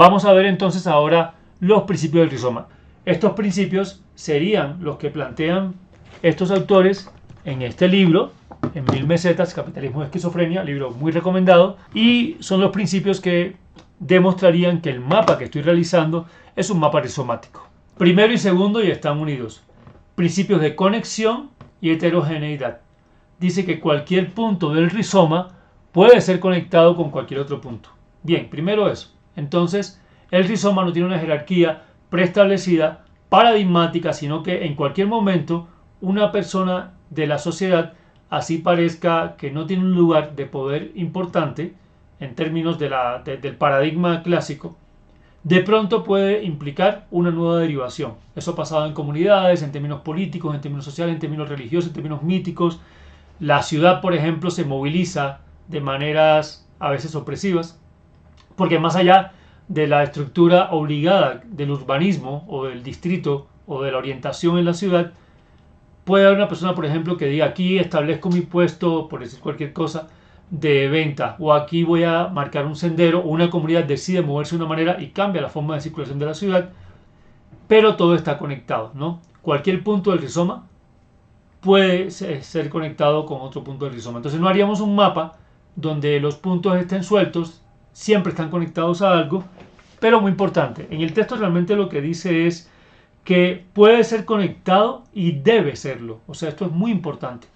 Vamos a ver entonces ahora los principios del rizoma. Estos principios serían los que plantean estos autores en este libro, en 1000 mesetas, Capitalismo y Esquizofrenia, libro muy recomendado, y son los principios que demostrarían que el mapa que estoy realizando es un mapa rizomático. Primero y segundo ya están unidos. Principios de conexión y heterogeneidad. Dice que cualquier punto del rizoma puede ser conectado con cualquier otro punto. Bien, primero eso. Entonces, el rizoma no tiene una jerarquía preestablecida, paradigmática, sino que en cualquier momento una persona de la sociedad, así parezca que no tiene un lugar de poder importante en términos del paradigma clásico, de pronto puede implicar una nueva derivación. Eso ha pasado en comunidades, en términos políticos, en términos sociales, en términos religiosos, en términos míticos. La ciudad, por ejemplo, se moviliza de maneras a veces opresivas, porque más allá de la estructura obligada del urbanismo o del distrito o de la orientación en la ciudad, puede haber una persona, por ejemplo, que diga aquí establezco mi puesto, por decir cualquier cosa, de venta, o aquí voy a marcar un sendero, o una comunidad decide moverse de una manera y cambia la forma de circulación de la ciudad, pero todo está conectado, ¿no? Cualquier punto del rizoma puede ser conectado con otro punto del rizoma. Entonces no haríamos un mapa donde los puntos estén sueltos, siempre están conectados a algo, pero muy importante, en el texto realmente lo que dice es que puede ser conectado y debe serlo. O sea, esto es muy importante.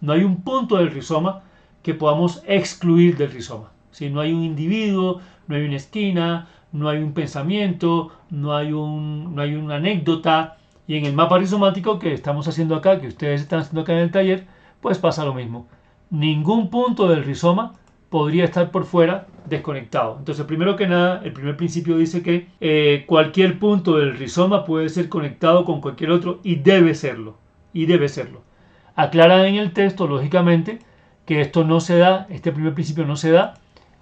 No hay un punto del rizoma que podamos excluir del rizoma. ¿Sí? No hay un individuo, no hay una esquina, no hay un pensamiento, no hay una anécdota. Y en el mapa rizomático que estamos haciendo acá, que ustedes están haciendo acá en el taller, pues pasa lo mismo. Ningún punto del rizoma podría estar por fuera desconectado. Entonces, primero que nada, el primer principio dice que cualquier punto del rizoma puede ser conectado con cualquier otro y debe serlo. Y debe serlo. Aclara en el texto, lógicamente, que esto no se da, este primer principio no se da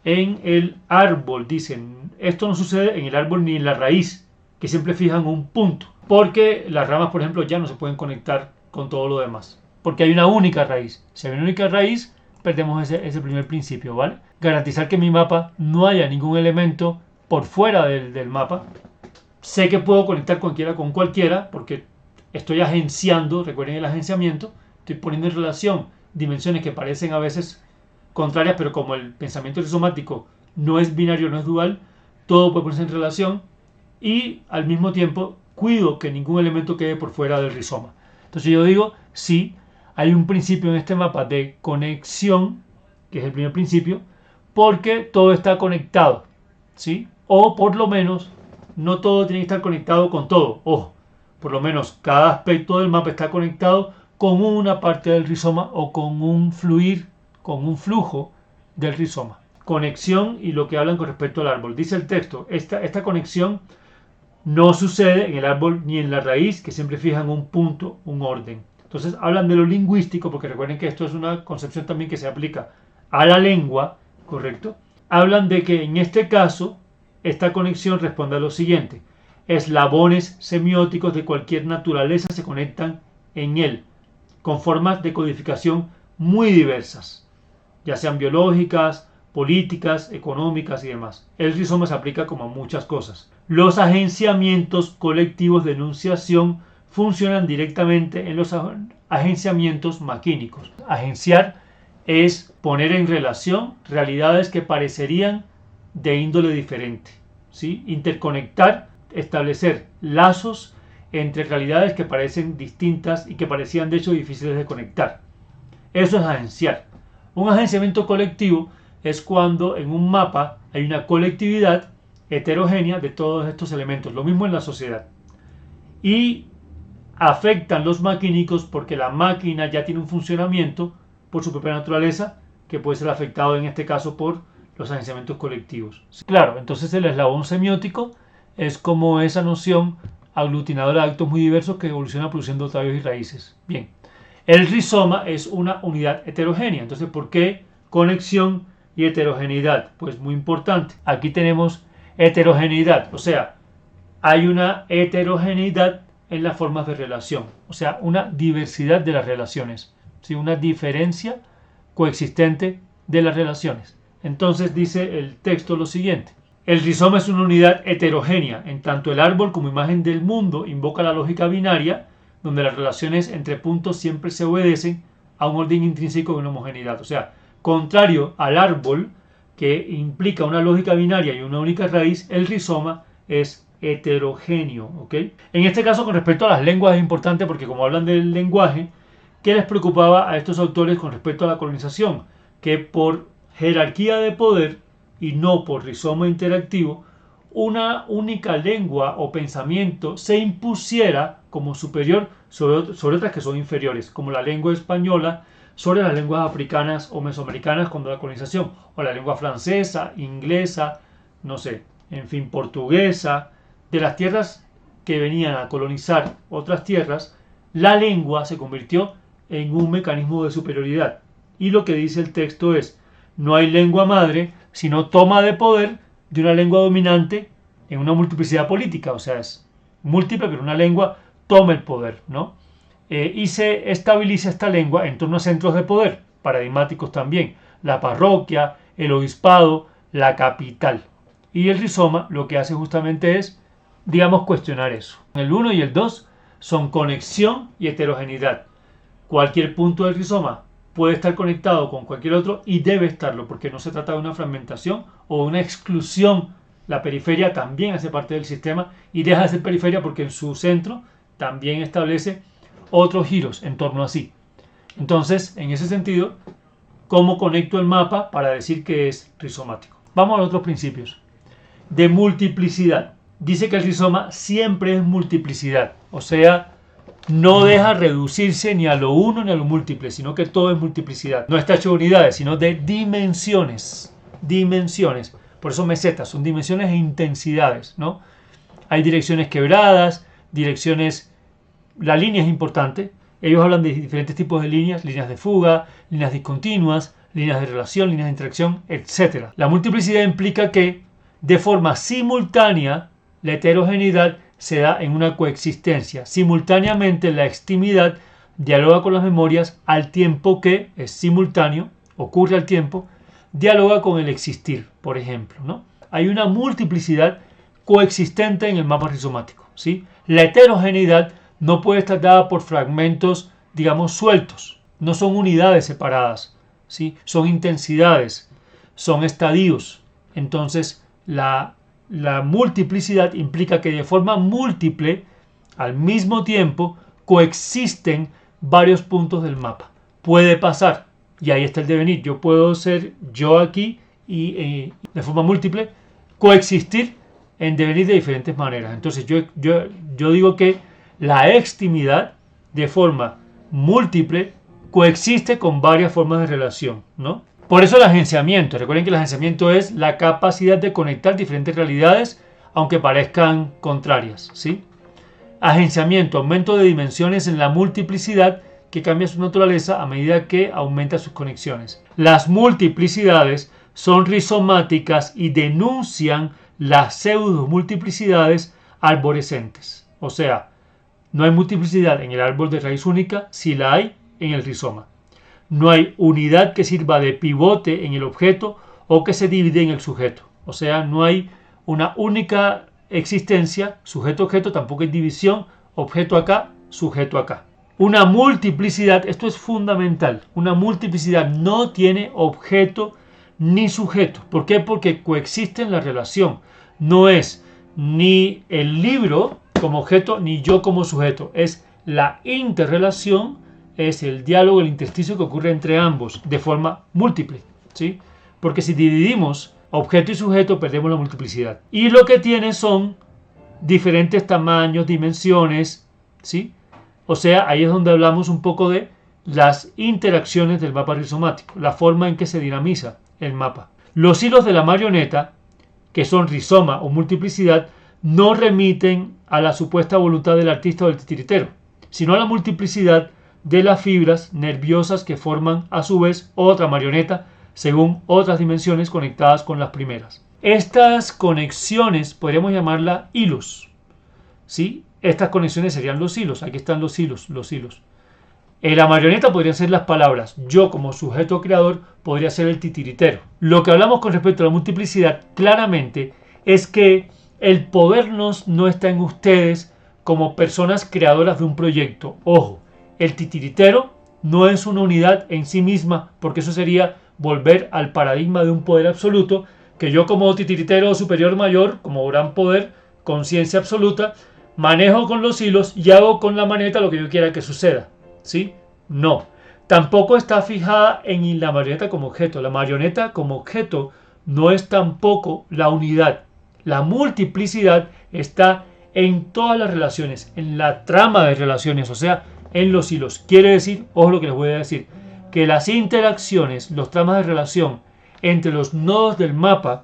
en el árbol. Dicen, esto no sucede en el árbol ni en la raíz, que siempre fijan un punto. Porque las ramas, por ejemplo, ya no se pueden conectar con todo lo demás. Porque hay una única raíz. Si hay una única raíz, perdemos ese primer principio, ¿vale? Garantizar que en mi mapa no haya ningún elemento por fuera del mapa. Sé que puedo conectar cualquiera con cualquiera porque estoy agenciando, recuerden el agenciamiento, estoy poniendo en relación dimensiones que parecen a veces contrarias, pero como el pensamiento rizomático no es binario, no es dual, todo puede ponerse en relación y al mismo tiempo cuido que ningún elemento quede por fuera del rizoma. Entonces yo digo, sí, hay un principio en este mapa de conexión, que es el primer principio, porque todo está conectado, ¿sí? O por lo menos, no todo tiene que estar conectado con todo. Ojo, por lo menos cada aspecto del mapa está conectado con una parte del rizoma o con un fluir, con un flujo del rizoma. Conexión y lo que hablan con respecto al árbol. Dice el texto, esta conexión no sucede en el árbol ni en la raíz, que siempre fijan un punto, un orden. Entonces hablan de lo lingüístico, porque recuerden que esto es una concepción también que se aplica a la lengua, ¿correcto? Hablan de que en este caso, esta conexión responde a lo siguiente. Eslabones semióticos de cualquier naturaleza se conectan en él, con formas de codificación muy diversas, ya sean biológicas, políticas, económicas y demás. El rizoma se aplica como a muchas cosas. Los agenciamientos colectivos de enunciación funcionan directamente en los agenciamientos maquínicos. Agenciar es poner en relación realidades que parecerían de índole diferente, ¿sí? Interconectar, establecer lazos entre realidades que parecen distintas y que parecían de hecho difíciles de conectar. Eso es agenciar. Un agenciamiento colectivo es cuando en un mapa hay una colectividad heterogénea de todos estos elementos. Lo mismo en la sociedad. Y afectan los maquínicos porque la máquina ya tiene un funcionamiento por su propia naturaleza que puede ser afectado en este caso por los agenciamientos colectivos. Claro, entonces el eslabón semiótico es como esa noción aglutinadora de actos muy diversos que evoluciona produciendo tallos y raíces. Bien, el rizoma es una unidad heterogénea. Entonces, ¿por qué conexión y heterogeneidad? Pues muy importante. Aquí tenemos heterogeneidad, o sea, hay una heterogeneidad en las formas de relación, o sea, una diversidad de las relaciones, ¿sí? Una diferencia coexistente de las relaciones. Entonces dice el texto lo siguiente. El rizoma es una unidad heterogénea, en tanto el árbol como imagen del mundo invoca la lógica binaria, donde las relaciones entre puntos siempre se obedecen a un orden intrínseco de una homogeneidad. O sea, contrario al árbol, que implica una lógica binaria y una única raíz, el rizoma es heterogéneo. ¿Ok? En este caso, con respecto a las lenguas, es importante porque como hablan del lenguaje, ¿qué les preocupaba a estos autores con respecto a la colonización? Que por jerarquía de poder y no por rizoma interactivo, una única lengua o pensamiento se impusiera como superior sobre otras que son inferiores, como la lengua española sobre las lenguas africanas o mesoamericanas cuando la colonización, o la lengua francesa, inglesa, no sé, en fin, portuguesa. De las tierras que venían a colonizar otras tierras, la lengua se convirtió en un mecanismo de superioridad. Y lo que dice el texto es: no hay lengua madre, sino toma de poder de una lengua dominante en una multiplicidad política. O sea, es múltiple, pero una lengua toma el poder, ¿no? Y se estabiliza esta lengua en torno a centros de poder, paradigmáticos también: la parroquia, el obispado, la capital. Y el rizoma lo que hace justamente es, digamos, cuestionar eso. El 1 y el 2 son conexión y heterogeneidad. Cualquier punto del rizoma puede estar conectado con cualquier otro y debe estarlo, porque no se trata de una fragmentación o una exclusión. La periferia también hace parte del sistema y deja de ser periferia porque en su centro también establece otros giros en torno a sí. Entonces, en ese sentido, ¿cómo conecto el mapa para decir que es rizomático? Vamos a los otros principios. De multiplicidad. Dice que el rizoma siempre es multiplicidad, o sea, no deja reducirse ni a lo uno ni a lo múltiple, sino que todo es multiplicidad. No está hecho de unidades, sino de dimensiones. Dimensiones. Por eso mesetas, son dimensiones e intensidades, ¿no? Hay direcciones quebradas, direcciones... La línea es importante. Ellos hablan de diferentes tipos de líneas: líneas de fuga, líneas discontinuas, líneas de relación, líneas de interacción, etc. La multiplicidad implica que, de forma simultánea, la heterogeneidad se da en una coexistencia. Simultáneamente, la extimidad dialoga con las memorias al tiempo que es simultáneo, ocurre al tiempo, dialoga con el existir, por ejemplo, ¿no? Hay una multiplicidad coexistente en el mapa rizomático, ¿sí? La heterogeneidad no puede estar dada por fragmentos, digamos, sueltos. No son unidades separadas, ¿sí? Son intensidades, son estadios. Entonces, la multiplicidad implica que de forma múltiple, al mismo tiempo, coexisten varios puntos del mapa. Puede pasar, y ahí está el devenir. Yo puedo ser yo aquí y de forma múltiple coexistir en devenir de diferentes maneras. Entonces yo digo que la extimidad de forma múltiple coexiste con varias formas de relación, ¿no? Por eso el agenciamiento. Recuerden que el agenciamiento es la capacidad de conectar diferentes realidades, aunque parezcan contrarias, ¿sí? Agenciamiento, aumento de dimensiones en la multiplicidad que cambia su naturaleza a medida que aumenta sus conexiones. Las multiplicidades son rizomáticas y denuncian las pseudomultiplicidades arborescentes. O sea, no hay multiplicidad en el árbol de raíz única, si la hay en el rizoma. No hay unidad que sirva de pivote en el objeto o que se divide en el sujeto. O sea, no hay una única existencia, sujeto-objeto, tampoco hay división, objeto acá, sujeto acá. Una multiplicidad, esto es fundamental, una multiplicidad no tiene objeto ni sujeto. ¿Por qué? Porque coexisten la relación. No es ni el libro como objeto ni yo como sujeto. Es la interrelación, es el diálogo, el intersticio que ocurre entre ambos de forma múltiple, ¿sí? Porque si dividimos objeto y sujeto, perdemos la multiplicidad. Y lo que tiene son diferentes tamaños, dimensiones, ¿sí? O sea, ahí es donde hablamos un poco de las interacciones del mapa rizomático, la forma en que se dinamiza el mapa. Los hilos de la marioneta, que son rizoma o multiplicidad, no remiten a la supuesta voluntad del artista o del titiritero, sino a la multiplicidad de las fibras nerviosas que forman a su vez otra marioneta según otras dimensiones conectadas con las primeras. Estas conexiones podríamos llamarlas hilos, ¿sí? Estas conexiones serían los hilos. Aquí están los hilos, los hilos. En la marioneta podrían ser las palabras. Yo como sujeto creador podría ser el titiritero. Lo que hablamos con respecto a la multiplicidad claramente es que el poder no está en ustedes como personas creadoras de un proyecto. Ojo, el titiritero no es una unidad en sí misma, porque eso sería volver al paradigma de un poder absoluto, que yo como titiritero superior mayor, como gran poder, conciencia absoluta, manejo con los hilos y hago con la maneta lo que yo quiera que suceda. ¿Sí? No. Tampoco está fijada en la marioneta como objeto. La marioneta como objeto no es tampoco la unidad. La multiplicidad está en todas las relaciones, en la trama de relaciones, o sea, en los hilos. Quiere decir, ojo lo que les voy a decir, que las interacciones, los tramas de relación entre los nodos del mapa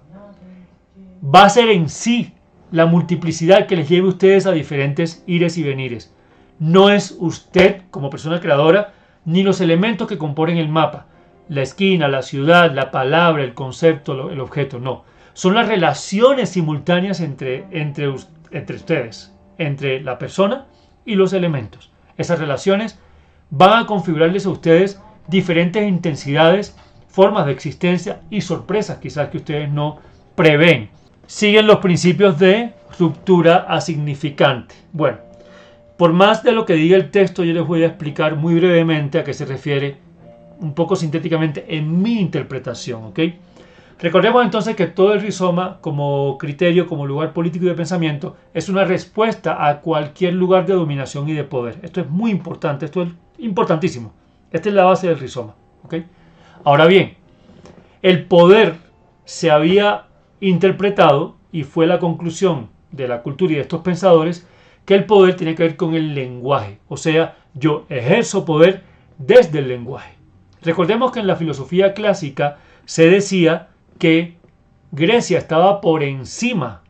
va a ser en sí la multiplicidad que les lleve a ustedes a diferentes ires y venires. No es usted como persona creadora ni los elementos que componen el mapa, la esquina, la ciudad, la palabra, el concepto, el objeto, no. Son las relaciones simultáneas entre ustedes, entre la persona y los elementos. Esas relaciones van a configurarles a ustedes diferentes intensidades, formas de existencia y sorpresas quizás que ustedes no prevén. Siguen los principios de ruptura asignificante. Bueno, por más de lo que diga el texto, yo les voy a explicar muy brevemente a qué se refiere, un poco sintéticamente, en mi interpretación, ¿ok? Recordemos entonces que todo el rizoma, como criterio, como lugar político y de pensamiento, es una respuesta a cualquier lugar de dominación y de poder. Esto es muy importante, esto es importantísimo. Esta es la base del rizoma, ¿ok? Ahora bien, el poder se había interpretado, y fue la conclusión de la cultura y de estos pensadores, que el poder tiene que ver con el lenguaje. O sea, yo ejerzo poder desde el lenguaje. Recordemos que en la filosofía clásica se decía que Grecia estaba por encima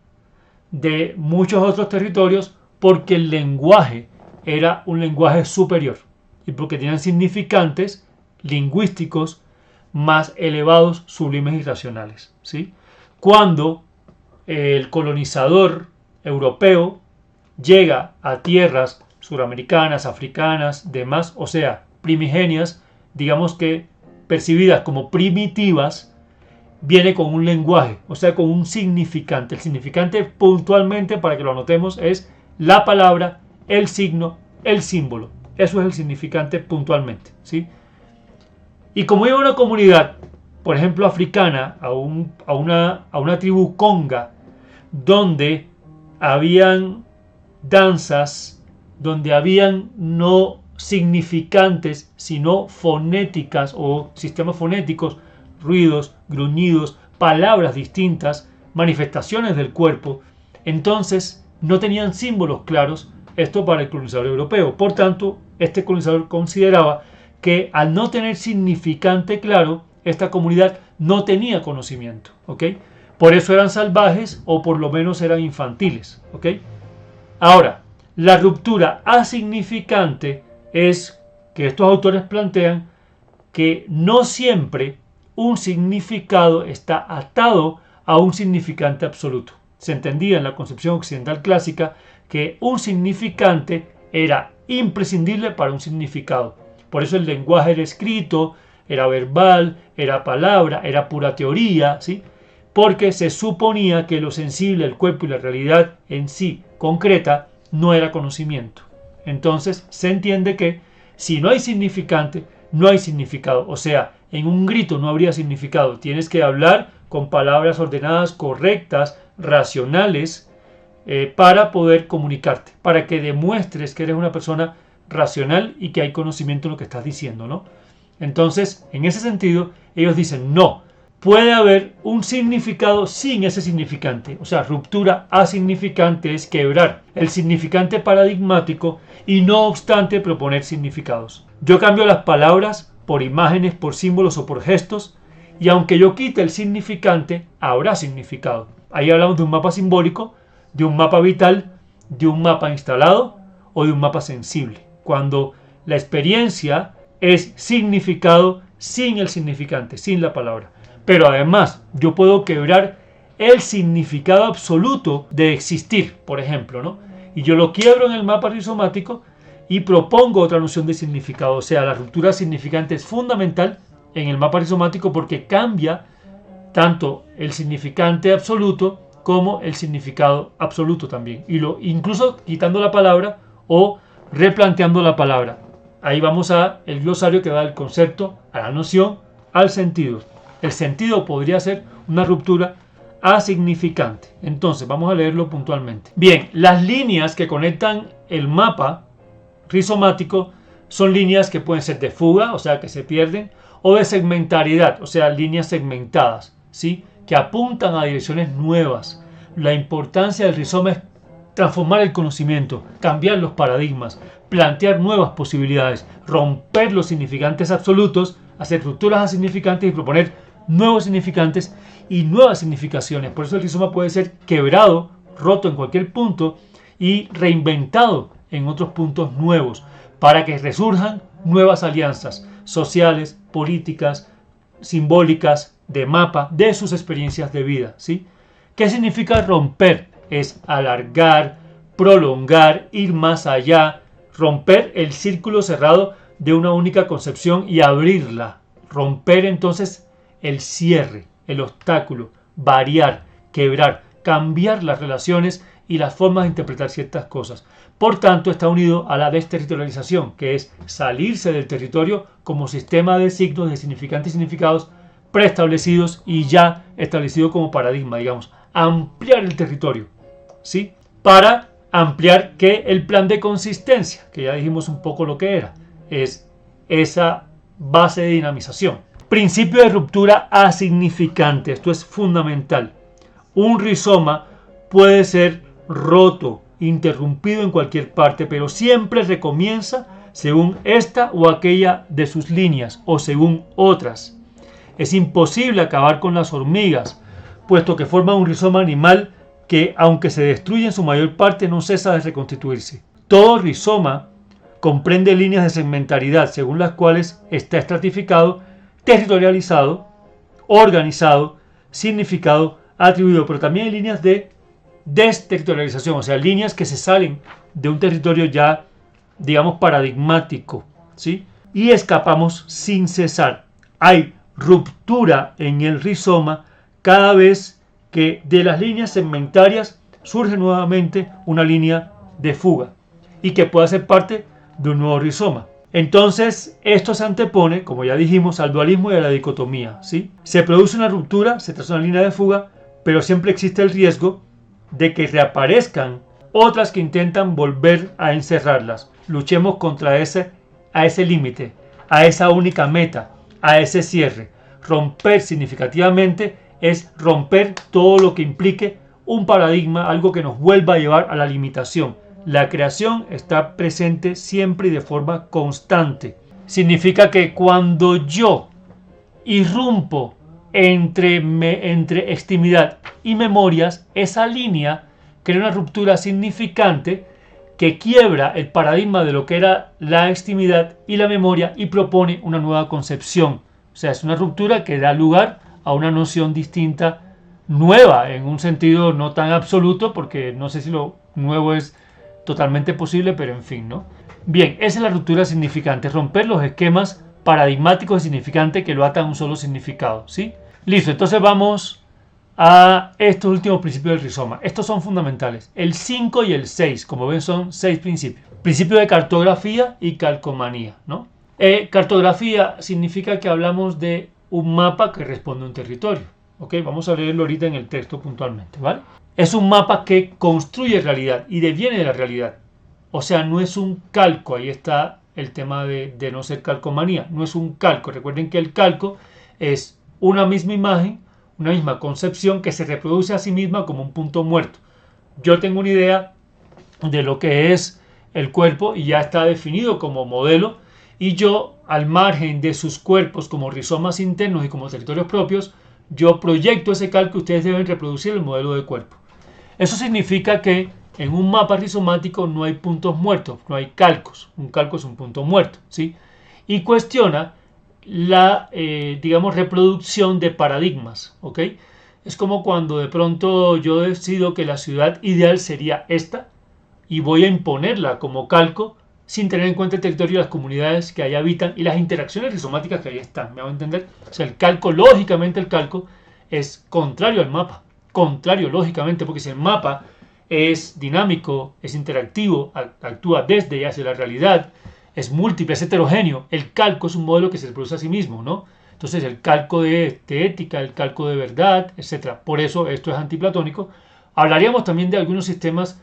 de muchos otros territorios porque el lenguaje era un lenguaje superior y porque tenían significantes lingüísticos más elevados, sublimes y racionales, ¿sí? Cuando el colonizador europeo llega a tierras suramericanas, africanas, demás, o sea, primigenias, digamos que percibidas como primitivas, viene con un lenguaje, o sea, con un significante. El significante puntualmente, para que lo anotemos, es la palabra, el signo, el símbolo. Eso es el significante puntualmente, ¿sí? Y como iba una comunidad, por ejemplo, africana, a una tribu conga, donde habían danzas, donde habían no significantes, sino fonéticas o sistemas fonéticos, ruidos, gruñidos, palabras distintas, manifestaciones del cuerpo, entonces no tenían símbolos claros, esto para el colonizador europeo. Por tanto, este colonizador consideraba que al no tener significante claro, esta comunidad no tenía conocimiento, ¿ok? Por eso eran salvajes o por lo menos eran infantiles, ¿ok? Ahora, la ruptura asignificante es que estos autores plantean que no siempre un significado está atado a un significante absoluto. Se entendía en la concepción occidental clásica que un significante era imprescindible para un significado. Por eso el lenguaje era escrito, era verbal, era palabra, era pura teoría, ¿sí? Porque se suponía que lo sensible, el cuerpo y la realidad en sí concreta no era conocimiento. Entonces se entiende que si no hay significante, no hay significado. O sea, en un grito no habría significado. Tienes que hablar con palabras ordenadas, correctas, racionales, para poder comunicarte, para que demuestres que eres una persona racional y que hay conocimiento en lo que estás diciendo, ¿no? Entonces, en ese sentido, ellos dicen, no, puede haber un significado sin ese significante. O sea, ruptura asignificante es quebrar el significante paradigmático y no obstante proponer significados. Yo cambio las palabras por imágenes, por símbolos o por gestos, y aunque yo quite el significante, habrá significado. Ahí hablamos de un mapa simbólico, de un mapa vital, de un mapa instalado o de un mapa sensible. Cuando la experiencia es significado sin el significante, sin la palabra. Pero además, yo puedo quebrar el significado absoluto de existir, por ejemplo, ¿no? Y yo lo quiebro en el mapa rizomático y propongo otra noción de significado. O sea, la ruptura significante es fundamental en el mapa rizomático porque cambia tanto el significante absoluto como el significado absoluto también. Y incluso quitando la palabra o replanteando la palabra. Ahí vamos a el glosario que va del concepto a la noción al sentido. El sentido podría ser una ruptura asignificante. Entonces vamos a leerlo puntualmente. Bien, las líneas que conectan el mapa rizomático son líneas que pueden ser de fuga, o sea que se pierden, o de segmentariedad, o sea líneas segmentadas, ¿sí? Que apuntan a direcciones nuevas. La importancia del rizoma es transformar el conocimiento, cambiar los paradigmas, plantear nuevas posibilidades, romper los significantes absolutos, hacer rupturas a significantes y proponer nuevos significantes y nuevas significaciones. Por eso el rizoma puede ser quebrado, roto en cualquier punto y reinventado en otros puntos nuevos para que resurjan nuevas alianzas sociales, políticas, simbólicas, de mapa, de sus experiencias de vida, ¿sí? ¿Qué significa romper? Es alargar, prolongar, ir más allá, romper el círculo cerrado de una única concepción y abrirla. Romper entonces el cierre, el obstáculo, variar, quebrar, cambiar las relaciones y las formas de interpretar ciertas cosas. Por tanto, está unido a la desterritorialización, que es salirse del territorio como sistema de signos, de significantes y significados preestablecidos y ya establecido como paradigma, digamos, ampliar el territorio, ¿sí? Para ampliar que el plan de consistencia, que ya dijimos un poco lo que era, es esa base de dinamización. Principio de ruptura asignificante, esto es fundamental. Un rizoma puede ser roto, interrumpido en cualquier parte, pero siempre recomienza según esta o aquella de sus líneas o según otras. Es imposible acabar con las hormigas, puesto que forman un rizoma animal que, aunque se destruye en su mayor parte, no cesa de reconstituirse. Todo rizoma comprende líneas de segmentaridad, según las cuales está estratificado, territorializado, organizado, significado, atribuido, pero también hay líneas de desterritorialización, o sea, líneas que se salen de un territorio ya, digamos, paradigmático, ¿sí? Y escapamos sin cesar. Hay ruptura en el rizoma cada vez que de las líneas segmentarias surge nuevamente una línea de fuga y que pueda ser parte de un nuevo rizoma. Entonces, esto se antepone, como ya dijimos, al dualismo y a la dicotomía, ¿sí? Se produce una ruptura, se traza una línea de fuga, pero siempre existe el riesgo de que reaparezcan otras que intentan volver a encerrarlas. Luchemos contra ese límite, a esa única meta, a ese cierre. Romper significativamente es romper todo lo que implique un paradigma, algo que nos vuelva a llevar a la limitación. La creación está presente siempre y de forma constante. Significa que cuando yo irrumpo entre extimidad y memorias, esa línea crea una ruptura significante que quiebra el paradigma de lo que era la extimidad y la memoria y propone una nueva concepción. O sea, es una ruptura que da lugar a una noción distinta, nueva, en un sentido no tan absoluto, porque no sé si lo nuevo es totalmente posible, pero en fin, ¿no? Bien, esa es la ruptura significante, romper los esquemas paradigmáticos y significantes que lo atan a un solo significado, ¿sí? Listo, entonces vamos a estos últimos principios del rizoma. Estos son fundamentales. El 5 y el 6, como ven, son 6 principios. Principio de cartografía y calcomanía, ¿no? Cartografía significa que hablamos de un mapa que responde a un territorio. ¿Ok? Vamos a leerlo ahorita en el texto puntualmente, ¿vale? Es un mapa que construye realidad y deviene de la realidad. O sea, no es un calco. Ahí está el tema de no ser calcomanía. No es un calco. Recuerden que el calco es una misma imagen, una misma concepción que se reproduce a sí misma como un punto muerto. Yo tengo una idea de lo que es el cuerpo y ya está definido como modelo, y yo, al margen de sus cuerpos como rizomas internos y como territorios propios, yo proyecto ese calco y ustedes deben reproducir el modelo de cuerpo. Eso significa que en un mapa rizomático no hay puntos muertos, no hay calcos. Un calco es un punto muerto, ¿sí? Y cuestiona la, digamos, reproducción de paradigmas, ¿ok? Es como cuando de pronto yo decido que la ciudad ideal sería esta y voy a imponerla como calco sin tener en cuenta el territorio y las comunidades que ahí habitan y las interacciones rizomáticas que ahí están. ¿Me hago entender? O sea, el calco, lógicamente el calco es contrario al mapa. contrario, lógicamente, porque si el mapa es dinámico, es interactivo, actúa desde y hacia la realidad, es múltiple, es heterogéneo. El calco es un modelo que se reproduce a sí mismo, ¿no? Entonces el calco de ética, el calco de verdad, etc. Por eso esto es antiplatónico. Hablaríamos también de algunos sistemas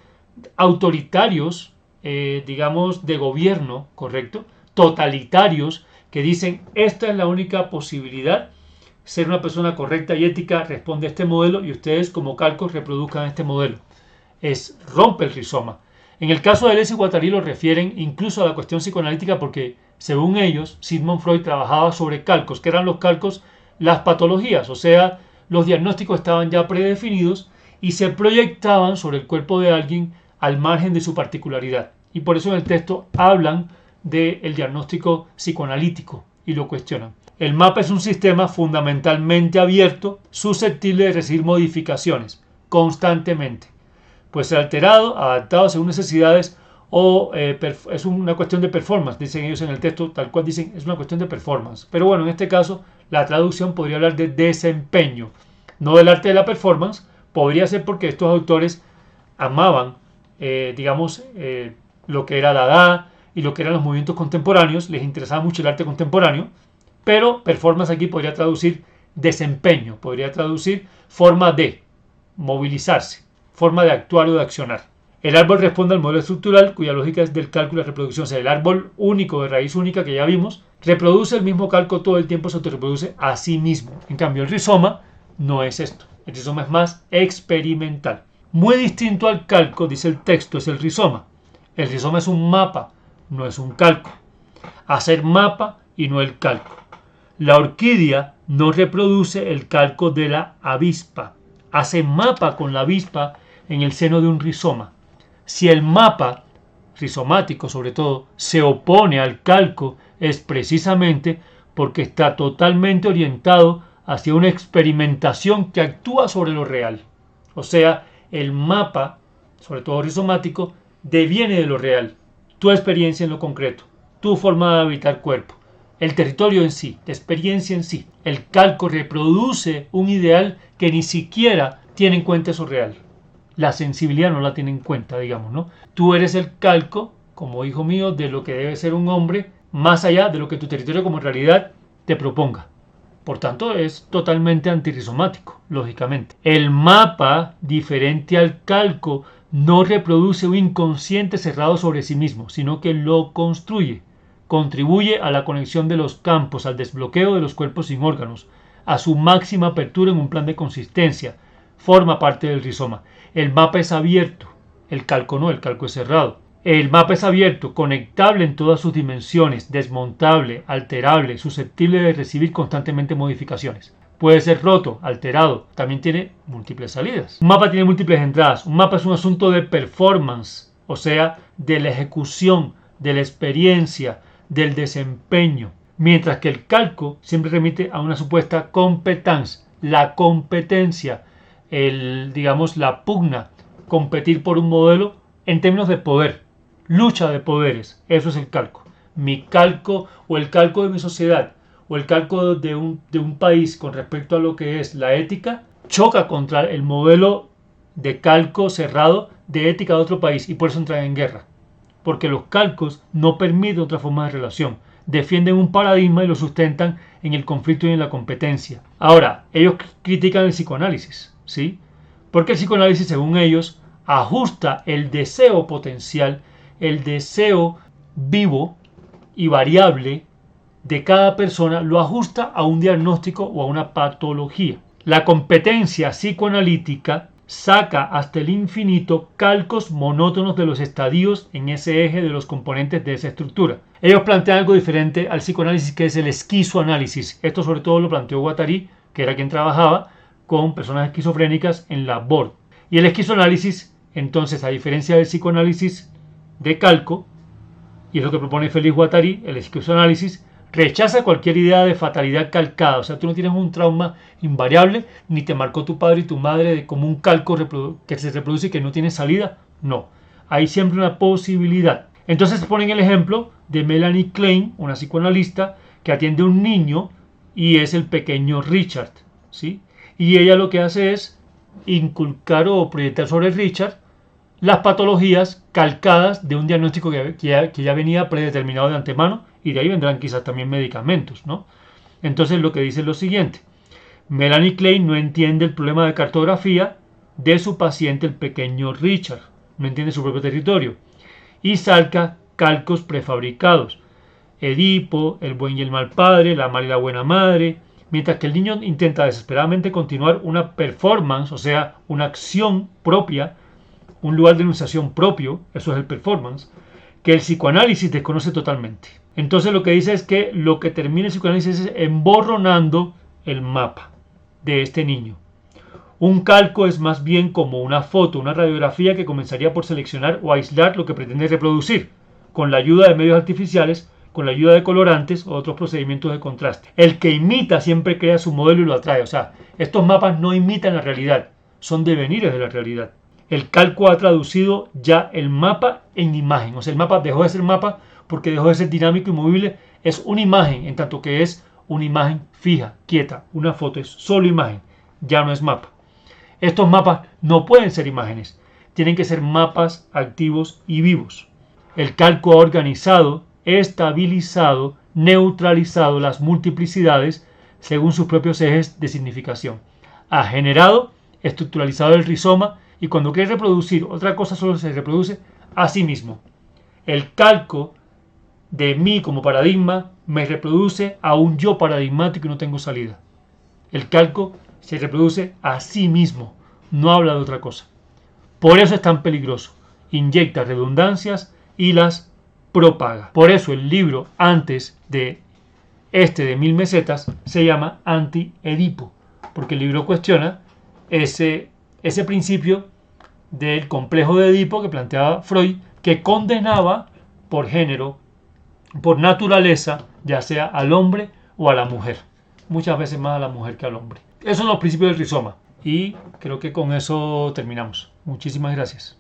autoritarios, digamos, de gobierno, ¿correcto? Totalitarios, que dicen, esta es la única posibilidad, ser una persona correcta y ética responde a este modelo y ustedes como calcos reproduzcan este modelo. Rompe el rizoma. En el caso de Deleuze y Guattari lo refieren incluso a la cuestión psicoanalítica porque, según ellos, Sigmund Freud trabajaba sobre calcos. ¿Qué eran los calcos? Las patologías, o sea, los diagnósticos estaban ya predefinidos y se proyectaban sobre el cuerpo de alguien al margen de su particularidad. Y por eso en el texto hablan del diagnóstico psicoanalítico y lo cuestionan. El mapa es un sistema fundamentalmente abierto, susceptible de recibir modificaciones constantemente. Puede ser alterado, adaptado según necesidades o es una cuestión de performance, dicen ellos en el texto, tal cual dicen, es una cuestión de performance. Pero bueno, en este caso la traducción podría hablar de desempeño, no del arte de la performance. Podría ser porque estos autores amaban, lo que era Dada y lo que eran los movimientos contemporáneos, les interesaba mucho el arte contemporáneo, pero performance aquí podría traducir desempeño, podría traducir forma de movilizarse, forma de actuar o de accionar. El árbol responde al modelo estructural, cuya lógica es del cálculo y la reproducción. O sea, el árbol único de raíz única que ya vimos, reproduce el mismo calco todo el tiempo, se autorreproduce a sí mismo. En cambio, el rizoma no es esto. El rizoma es más experimental. Muy distinto al calco, dice el texto, es el rizoma. El rizoma es un mapa, no es un calco. Hacer mapa y no el calco. La orquídea no reproduce el calco de la avispa. Hace mapa con la avispa en el seno de un rizoma. Si el mapa, rizomático sobre todo, se opone al calco, es precisamente porque está totalmente orientado hacia una experimentación que actúa sobre lo real. O sea, el mapa, sobre todo rizomático, deviene de lo real. Tu experiencia en lo concreto, tu forma de habitar cuerpo, el territorio en sí, la experiencia en sí. El calco reproduce un ideal que ni siquiera tiene en cuenta eso real. La sensibilidad no la tiene en cuenta, digamos, ¿no? Tú eres el calco, como hijo mío, de lo que debe ser un hombre, más allá de lo que tu territorio como realidad te proponga. Por tanto, es totalmente antirrizomático, lógicamente. El mapa, diferente al calco, no reproduce un inconsciente cerrado sobre sí mismo, sino que lo construye. Contribuye a la conexión de los campos, al desbloqueo de los cuerpos sin órganos, a su máxima apertura en un plan de consistencia. Forma parte del rizoma. El mapa es abierto, el calco no, el calco es cerrado. El mapa es abierto, conectable en todas sus dimensiones, desmontable, alterable, susceptible de recibir constantemente modificaciones. Puede ser roto, alterado, también tiene múltiples salidas. Un mapa tiene múltiples entradas. Un mapa es un asunto de performance, o sea, de la ejecución, de la experiencia, del desempeño. Mientras que el calco siempre remite a una supuesta competencia, la competencia, la pugna, competir por un modelo en términos de poder, lucha de poderes. Eso es el calco. Mi calco o el calco de mi sociedad o el calco de un país con respecto a lo que es la ética choca contra el modelo de calco cerrado de ética de otro país y por eso entran en guerra. Porque los calcos no permiten otra forma de relación. Defienden un paradigma y lo sustentan en el conflicto y en la competencia. Ahora, ellos critican el psicoanálisis, ¿sí? Porque el psicoanálisis, según ellos, ajusta el deseo potencial, el deseo vivo y variable de cada persona, lo ajusta a un diagnóstico o a una patología. La competencia psicoanalítica saca hasta el infinito calcos monótonos de los estadios en ese eje de los componentes de esa estructura. Ellos plantean algo diferente al psicoanálisis, que es el esquizoanálisis. Esto sobre todo lo planteó Guattari, que era quien trabajaba con personas esquizofrénicas en la BORD. Y el esquizoanálisis, entonces, a diferencia del psicoanálisis de calco, y es lo que propone Félix Guattari, el esquizoanálisis rechaza cualquier idea de fatalidad calcada. O sea, tú no tienes un trauma invariable, ni te marcó tu padre y tu madre de como un calco que se reproduce y que no tiene salida. No, hay siempre una posibilidad. Entonces ponen el ejemplo de Melanie Klein, una psicoanalista que atiende a un niño y es el pequeño Richard, ¿sí? Y ella lo que hace es inculcar o proyectar sobre Richard las patologías calcadas de un diagnóstico que ya venía predeterminado de antemano, y de ahí vendrán quizás también medicamentos, ¿no? Entonces lo que dice es lo siguiente: Melanie Klein no entiende el problema de cartografía de su paciente, el pequeño Richard, no entiende su propio territorio, y saca calcos prefabricados: Edipo, el buen y el mal padre, la mala y la buena madre, mientras que el niño intenta desesperadamente continuar una performance, o sea, una acción propia, un lugar de enunciación propio, eso es el performance, que el psicoanálisis desconoce totalmente. Entonces lo que dice es que lo que termina el psicoanálisis es emborronando el mapa de este niño. Un calco es más bien como una foto, una radiografía que comenzaría por seleccionar o aislar lo que pretende reproducir, con la ayuda de medios artificiales, con la ayuda de colorantes o otros procedimientos de contraste. El que imita siempre crea su modelo y lo atrae. O sea, estos mapas no imitan la realidad, son devenires de la realidad. El calco ha traducido ya el mapa en imagen. O sea, el mapa dejó de ser mapa porque dejó de ser dinámico y movible. Es una imagen, en tanto que es una imagen fija, quieta. Una foto es solo imagen, ya no es mapa. Estos mapas no pueden ser imágenes, tienen que ser mapas activos y vivos. El calco ha organizado, estabilizado, neutralizado las multiplicidades según sus propios ejes de significación. Ha generado, estructuralizado el rizoma, y cuando quiere reproducir otra cosa solo se reproduce a sí mismo. El calco de mí como paradigma me reproduce a un yo paradigmático y no tengo salida. El calco se reproduce a sí mismo, no habla de otra cosa. Por eso es tan peligroso. Inyecta redundancias y las propaga. Por eso el libro antes de de 1000 mesetas se llama Anti-Edipo, porque el libro cuestiona ese principio del complejo de Edipo que planteaba Freud, que condenaba por género, por naturaleza, ya sea al hombre o a la mujer. Muchas veces más a la mujer que al hombre. Esos son los principios del rizoma. Y creo que con eso terminamos. Muchísimas gracias.